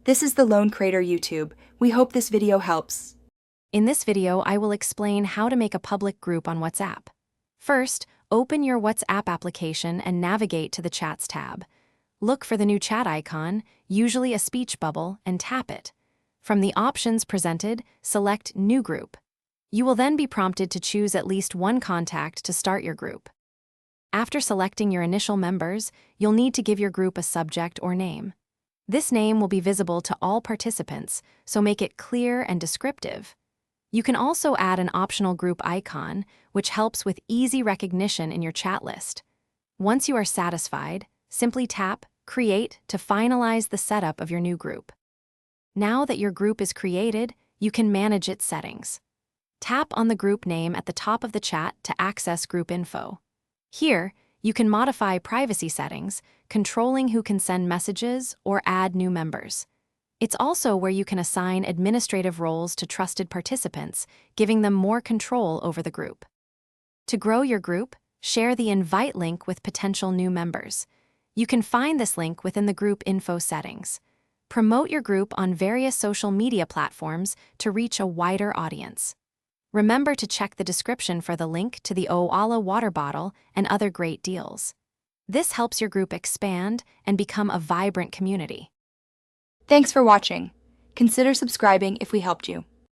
This is the Lone Creator YouTube. We hope this video helps. In this video, I will explain how to make a public group on WhatsApp. First, open your WhatsApp application and navigate to the Chats tab. Look for the new chat icon, usually a speech bubble, and tap it. From the options presented, select New Group. You will then be prompted to choose at least one contact to start your group. After selecting your initial members, you'll need to give your group a subject or name. This name will be visible to all participants, so make it clear and descriptive. You can also add an optional group icon, which helps with easy recognition in your chat list. Once you are satisfied, simply tap Create to finalize the setup of your new group. Now that your group is created, you can manage its settings. Tap on the group name at the top of the chat to access group info. Here, you can modify privacy settings, controlling who can send messages or add new members. It's also where you can assign administrative roles to trusted participants, giving them more control over the group. To grow your group, share the invite link with potential new members. You can find this link within the group info settings. Promote your group on various social media platforms to reach a wider audience. Remember to check the description for the link to the Owala water bottle and other great deals. This helps your group expand and become a vibrant community. Thanks for watching. Consider subscribing if we helped you.